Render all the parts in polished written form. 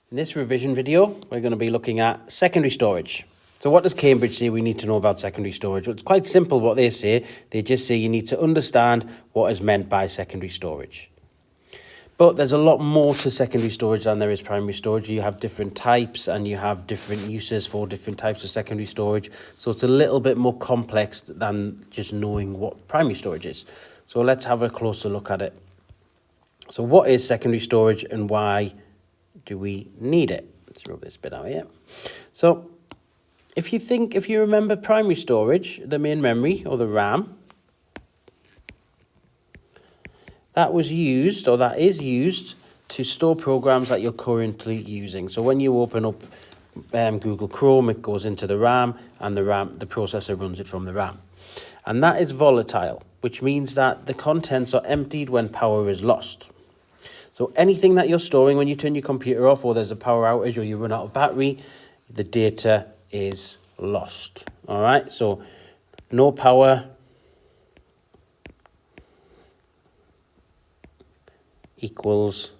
In this revision video, we're going to be looking at secondary storage. So what does Cambridge say we need to know about secondary storage? Well, it's quite simple what they say. They just say you need to understand what is meant by secondary storage. But there's a lot more to secondary storage than there is primary storage. You have different types and you have different uses for different types of secondary storage. So it's a little bit more complex than just knowing what primary storage is. So let's have a closer look at it. So what is secondary storage and why do we need it? Let's rub this bit out here. So if you remember primary storage, the main memory or the RAM, that was used, or that is used, to store programs that you're currently using. So when you open up Google Chrome, it goes into the RAM, and the processor runs it from the RAM. And that is volatile, which means that the contents are emptied when power is lost. So anything that you're storing when you turn your computer off, or there's a power outage, or you run out of battery, the data is lost. All right, so no power equals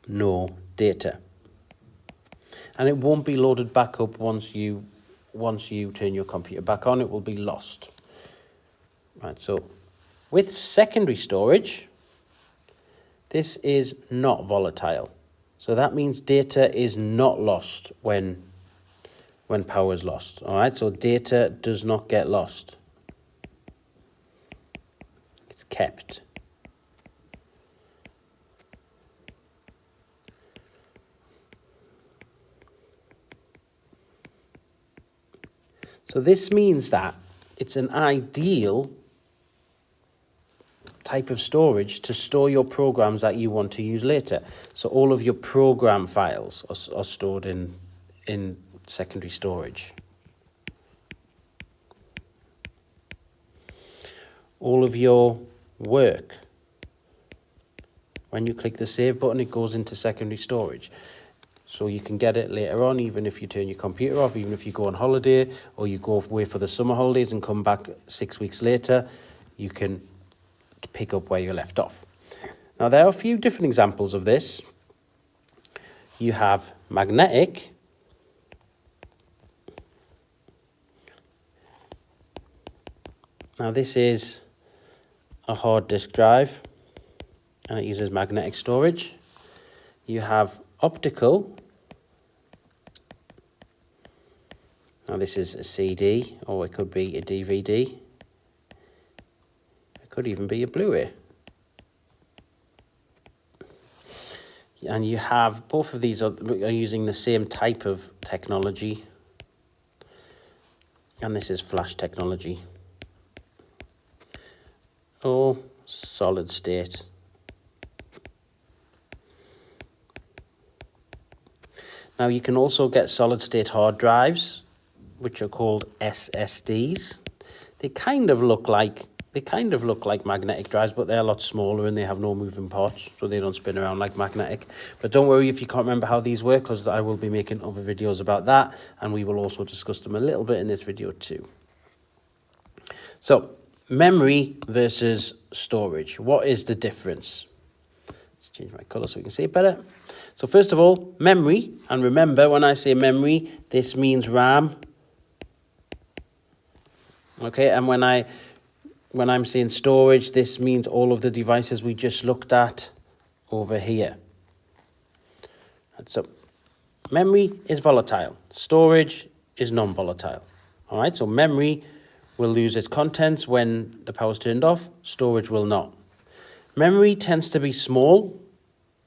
no data, and it won't be loaded back up once you turn your computer back on. It will be lost. Right, so with secondary storage, this is not volatile, so that means data is not lost when power is lost. All right, so data does not get lost, it's kept. So this means that it's an ideal type of storage to store your programs that you want to use later. So all of your program files are stored in secondary storage. All of your work, when you click the save button, it goes into secondary storage. So you can get it later on, even if you turn your computer off, even if you go on holiday, or you go away for the summer holidays and come back 6 weeks later, you can pick up where you left off. Now, there are a few different examples of this. You have magnetic. Now, this is a hard disk drive, and it uses magnetic storage. You have optical. Now this is a CD, or it could be a DVD. It could even be a Blu-ray. And you have, both of these are using the same type of technology. And this is flash technology. Or solid state. Now you can also get solid state hard drives, which are called SSDs. They kind of look like magnetic drives, but they're a lot smaller and they have no moving parts, so they don't spin around like magnetic. But don't worry if you can't remember how these work, because I will be making other videos about that, and we will also discuss them a little bit in this video too. So, memory versus storage. What is the difference? Let's change my color so we can see it better. So first of all, memory, and remember when I say memory, this means RAM. Okay, and when I'm saying storage, this means all of the devices we just looked at over here. And so memory is volatile, storage is non-volatile. All right, so memory will lose its contents when the power's turned off, storage will not. Memory tends to be small,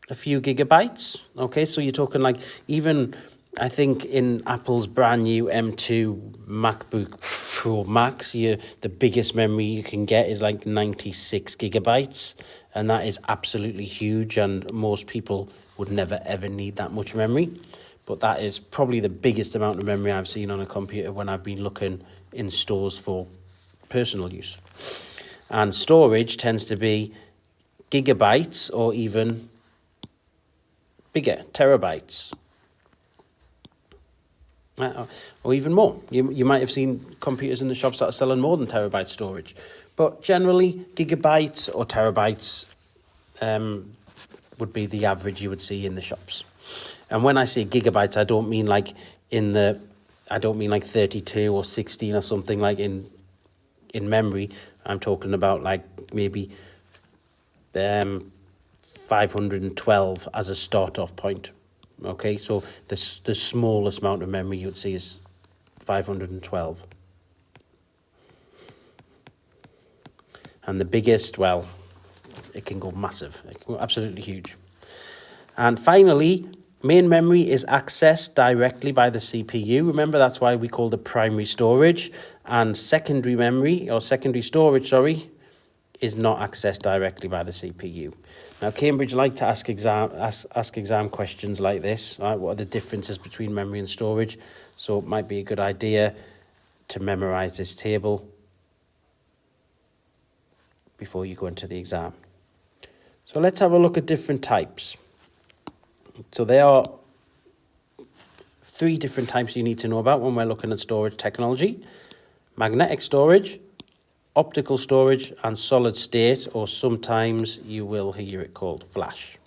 a few gigabytes. Okay, so you're talking like, even I think in Apple's brand new M2 MacBook Pro Max, the biggest memory you can get is like 96 gigabytes. And that is absolutely huge. And most people would never, ever need that much memory. But that is probably the biggest amount of memory I've seen on a computer when I've been looking in stores for personal use. And storage tends to be gigabytes or even bigger, terabytes. Or even more. You might have seen computers in the shops that are selling more than terabyte storage. But generally, gigabytes or terabytes would be the average you would see in the shops. And when I say gigabytes, I don't mean like I don't mean like 32 or 16 or something like in memory. I'm talking about like maybe 512 as a start-off point. Okay, so the smallest amount of memory you'd see is 512. And the biggest, well, it can go massive. It can go absolutely huge. And finally, main memory is accessed directly by the CPU. Remember, that's why we call it primary storage. And secondary memory, or secondary storage, sorry, is not accessed directly by the CPU. Now, Cambridge like to ask exam questions like this. Right? What are the differences between memory and storage? So it might be a good idea to memorize this table before you go into the exam. So let's have a look at different types. So there are 3 different types you need to know about when we're looking at storage technology: magnetic storage, optical storage, and solid state, or sometimes you will hear it called flash.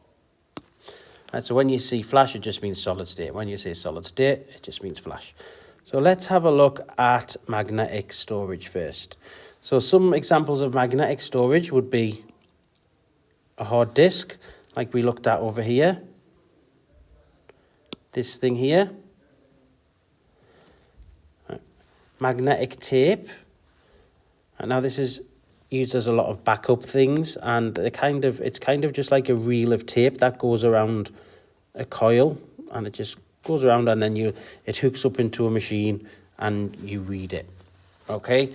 Right, so when you see flash, it just means solid state. When you say solid state, it just means flash. So let's have a look at magnetic storage first. So some examples of magnetic storage would be a hard disk, like we looked at over here. This thing here. Magnetic tape. And now this is used as a lot of backup things, and it's kind of just like a reel of tape that goes around a coil, and it just goes around, and then it hooks up into a machine and you read it. Okay?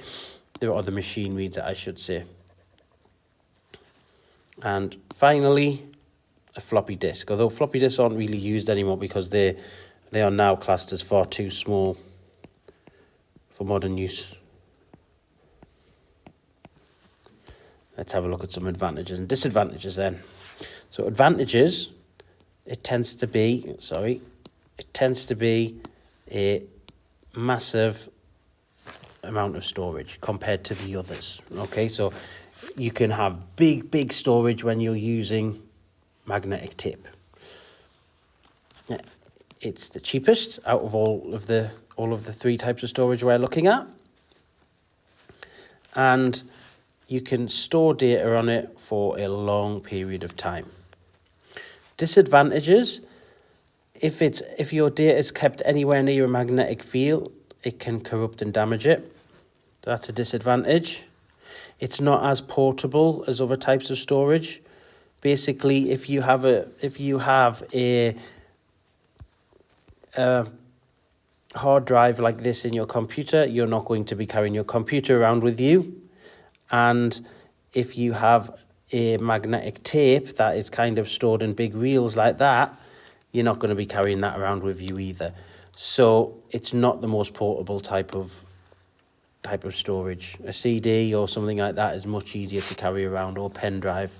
Or the machine reads it, I should say. And finally, a floppy disk. Although floppy disks aren't really used anymore because they are now classed as far too small for modern use. Let's have a look at some advantages and disadvantages then. So advantages, it tends to be a massive amount of storage compared to the others. Okay, so you can have big storage when you're using magnetic tape. It's the cheapest out of all of the 3 types of storage we're looking at, and you can store data on it for a long period of time. Disadvantages: if your data is kept anywhere near a magnetic field, it can corrupt and damage it. That's a disadvantage. It's not as portable as other types of storage. Basically, if you have a hard drive like this in your computer, you're not going to be carrying your computer around with you. And if you have a magnetic tape that is kind of stored in big reels like that, you're not going to be carrying that around with you either. So it's not the most portable type of storage. A CD or something like that is much easier to carry around, or pen drive.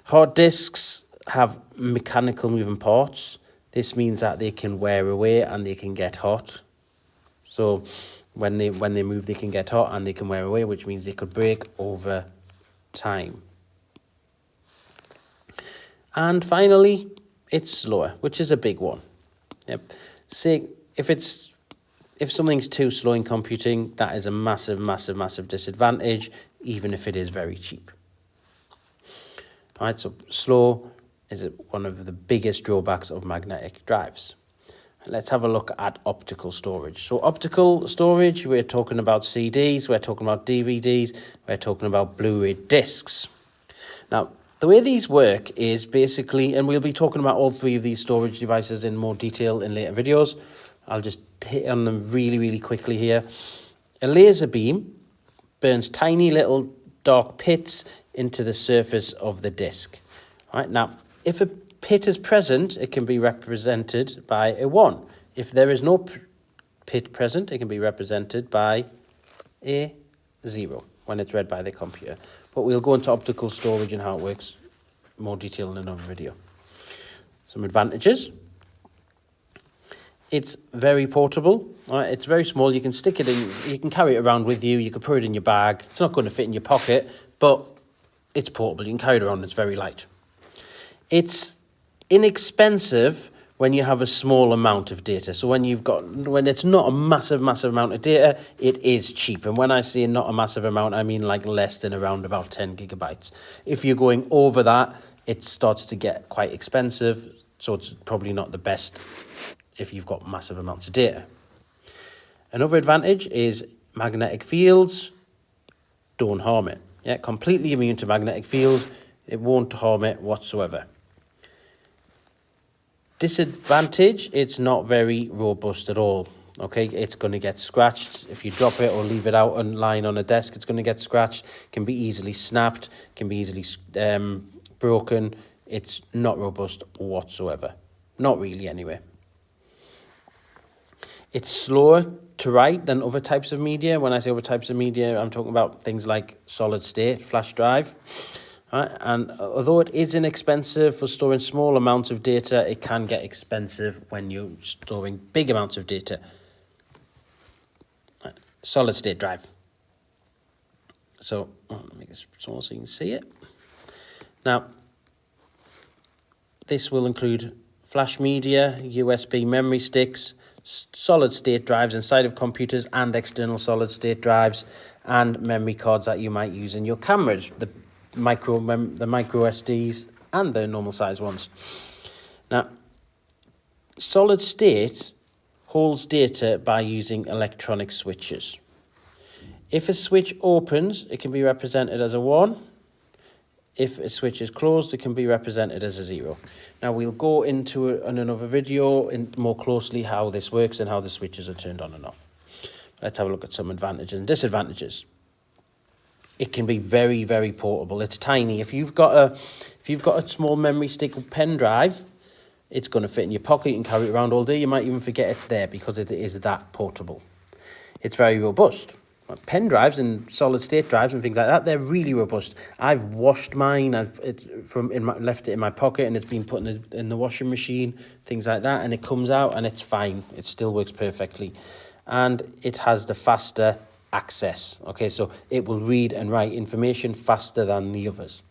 Hard disks have mechanical moving parts. This means that they can wear away and they can get hot. So when they move, they can get hot and they can wear away, which means they could break over time. And finally, it's slower, which is a big one. Yep. Say if something's too slow in computing, that is a massive disadvantage, even if it is very cheap. All right, so slow is one of the biggest drawbacks of magnetic drives. Let's have a look at optical storage. So optical storage, we're talking about CDs, we're talking about DVDs, we're talking about Blu-ray discs. Now, the way these work is basically, and we'll be talking about all 3 of these storage devices in more detail in later videos. I'll just hit on them really quickly here. A laser beam burns tiny little dark pits into the surface of the disc. All right, now, if a pit is present, it can be represented by a 1. If there is no pit present, it can be represented by a 0 when it's read by the computer. But we'll go into optical storage and how it works in more detail in another video. Some advantages. It's very portable. Right? It's very small. You can stick it in, you can carry it around with you. You can put it in your bag. It's not going to fit in your pocket, but it's portable. You can carry it around. It's very light. It's inexpensive when you have a small amount of data. So when it's not a massive amount of data, it is cheap. And when I say not a massive amount, I mean like less than around about 10 gigabytes. If you're going over that, it starts to get quite expensive. So it's probably not the best if you've got massive amounts of data. Another advantage is magnetic fields don't harm it. Yeah, completely immune to magnetic fields. It won't harm it whatsoever. Disadvantage, it's not very robust at all. Okay, it's going to get scratched. If you drop it or leave it out and lying on a desk, it's going to get scratched. Can be easily snapped, can be easily broken. It's not robust whatsoever. Not really anyway. It's slower to write than other types of media. When I say other types of media, I'm talking about things like solid state, flash drive. Right? And although it is inexpensive for storing small amounts of data, it can get expensive when you're storing big amounts of data. Right. Solid state drive. So let me make this small so you can see it. Now, this will include flash media, USB memory sticks, solid state drives inside of computers and external solid state drives, and memory cards that you might use in your cameras, the micro SDs and the normal size ones. Now, solid state holds data by using electronic switches. If a switch opens, it can be represented as a 1. If a switch is closed, it can be represented as a 0. Now, we'll go into it in another video more closely how this works and how the switches are turned on and off. Let's have a look at some advantages and disadvantages. It can be very, very portable. It's tiny. If you've got a small memory stick pen drive, it's going to fit in your pocket. You can carry it around all day. You might even forget it's there because it is that portable. It's very robust. Pen drives and solid state drives and things like that, they're really robust. I've washed mine. Left it in my pocket and it's been put in the washing machine, things like that, and it comes out and it's fine. It still works perfectly, and it has the faster access. Okay, so it will read and write information faster than the others.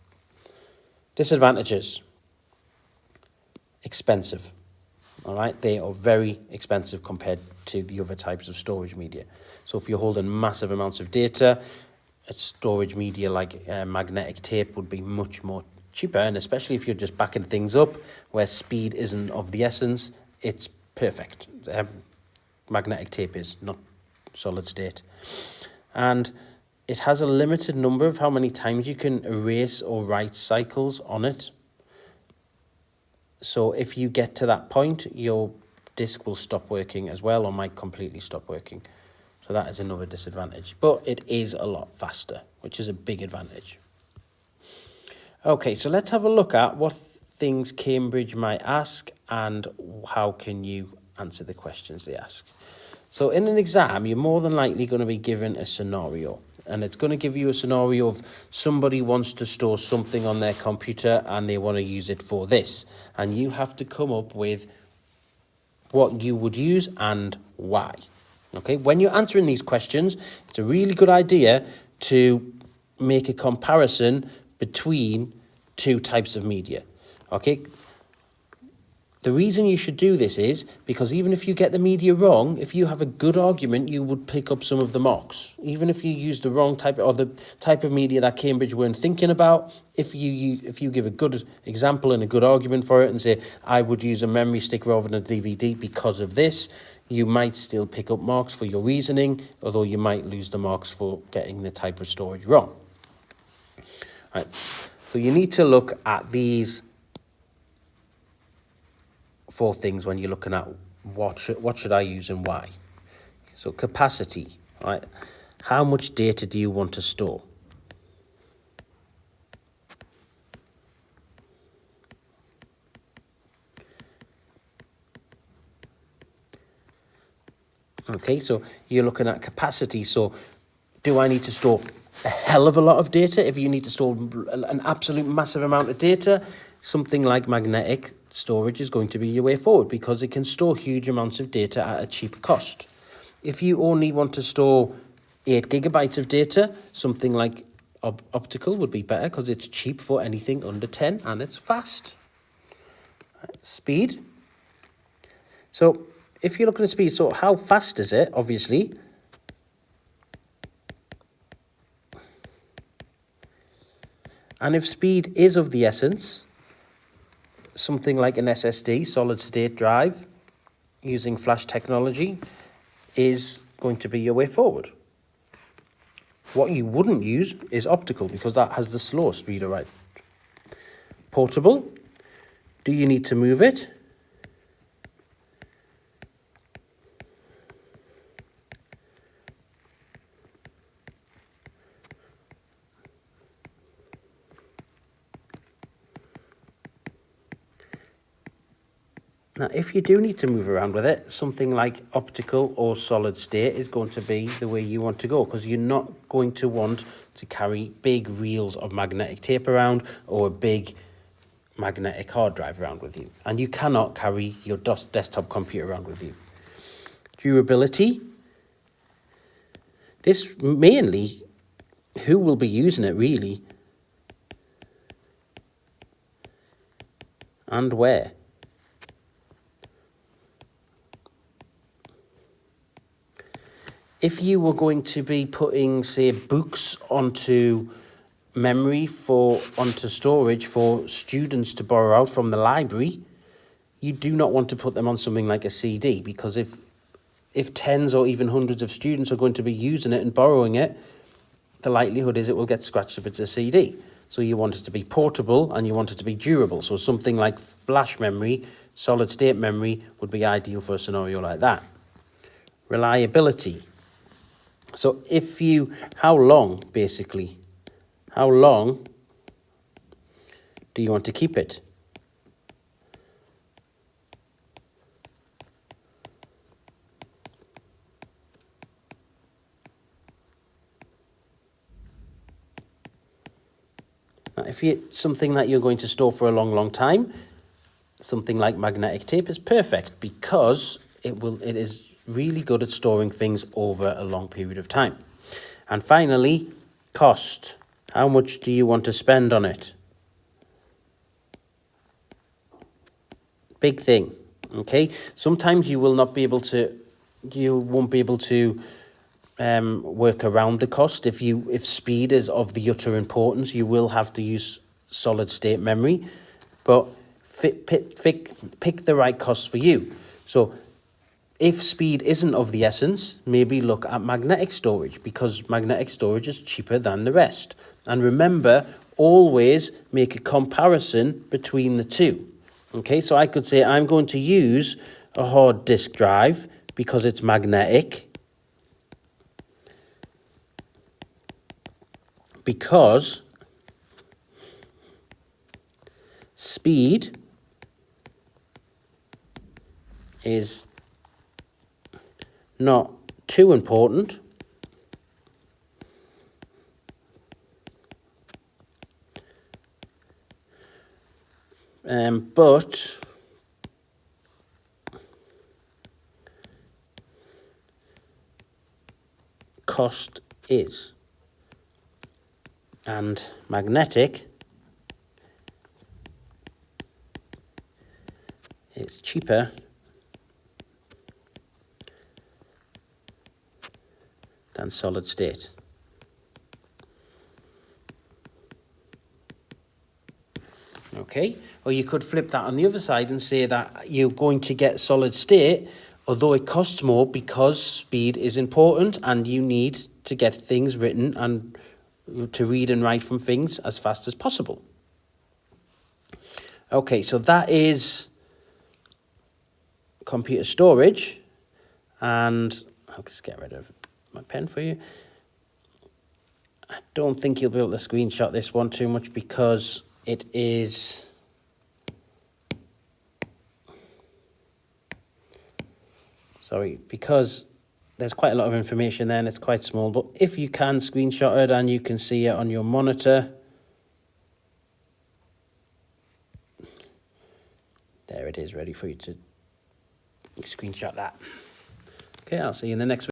Disadvantages: expensive. All right, they are very expensive compared to the other types of storage media. So if you're holding massive amounts of data, a storage media like magnetic tape would be much more cheaper, and especially if you're just backing things up where speed isn't of the essence, it's perfect. Magnetic tape is, not solid state. And it has a limited number of how many times you can erase or write cycles on it. So if you get to that point, your disk will stop working as well, or might completely stop working. So that is another disadvantage. But it is a lot faster, which is a big advantage. Okay, so let's have a look at what things Cambridge might ask and how can you answer the questions they ask. So in an exam, you're more than likely going to be given a scenario. And it's going to give you a scenario of somebody wants to store something on their computer and they want to use it for this. And you have to come up with what you would use and why. Okay, when you're answering these questions, it's a really good idea to make a comparison between two types of media. Okay, the reason you should do this is because even if you get the media wrong, if you have a good argument, you would pick up some of the marks. Even if you use the wrong type or the type of media that Cambridge weren't thinking about, if you give a good example and a good argument for it and say, I would use a memory stick rather than a DVD because of this, you might still pick up marks for your reasoning, although you might lose the marks for getting the type of storage wrong. Right. So you need to look at these 4 things when you're looking at what should I use and why. So capacity, right? How much data do you want to store? Okay, so you're looking at capacity. So do I need to store a hell of a lot of data? If you need to store an absolute massive amount of data, something like magnetic storage is going to be your way forward because it can store huge amounts of data at a cheap cost. If you only want to store 8 gigabytes of data, something like optical would be better because it's cheap for anything under 10 and it's fast. Speed. So if you're looking at speed, so how fast is it, obviously? And if speed is of the essence, something like an SSD, solid state drive, using flash technology, is going to be your way forward. What you wouldn't use is optical, because that has the slowest reader write. Portable, do you need to move it? Now, if you do need to move around with it, something like optical or solid state is going to be the way you want to go, because you're not going to want to carry big reels of magnetic tape around or a big magnetic hard drive around with you. And you cannot carry your desktop computer around with you. Durability. This mainly, who will be using it really, and where. If you were going to be putting, say, books onto memory onto storage for students to borrow out from the library, you do not want to put them on something like a CD, because if tens or even hundreds of students are going to be using it and borrowing it, the likelihood is it will get scratched if it's a CD. So you want it to be portable and you want it to be durable. So something like flash memory, solid state memory would be ideal for a scenario like that. Reliability. So how long do you want to keep it? Now, if it's something that you're going to store for a long, long time, something like magnetic tape is perfect, because it is really good at storing things over a long period of time. And finally, cost. How much do you want to spend on it? Big thing, okay? Sometimes you won't be able to work around the cost. If speed is of the utter importance, you will have to use solid state memory, but pick the right cost for you. So if speed isn't of the essence, maybe look at magnetic storage, because magnetic storage is cheaper than the rest. And remember, always make a comparison between the two. Okay, so I could say I'm going to use a hard disk drive because it's magnetic, because speed is not too important, but cost is. And magnetic is cheaper than solid state. Okay, or you could flip that on the other side and say that you're going to get solid state, although it costs more, because speed is important and you need to get things written and to read and write from things as fast as possible. Okay, so that is computer storage, and I'll just get rid of my pen for you. I don't think you'll be able to screenshot this one too much, because it is because there's quite a lot of information there and it's quite small, but if you can screenshot it and you can see it on your monitor, there it is, ready for you to screenshot that. Okay, I'll see you in the next video.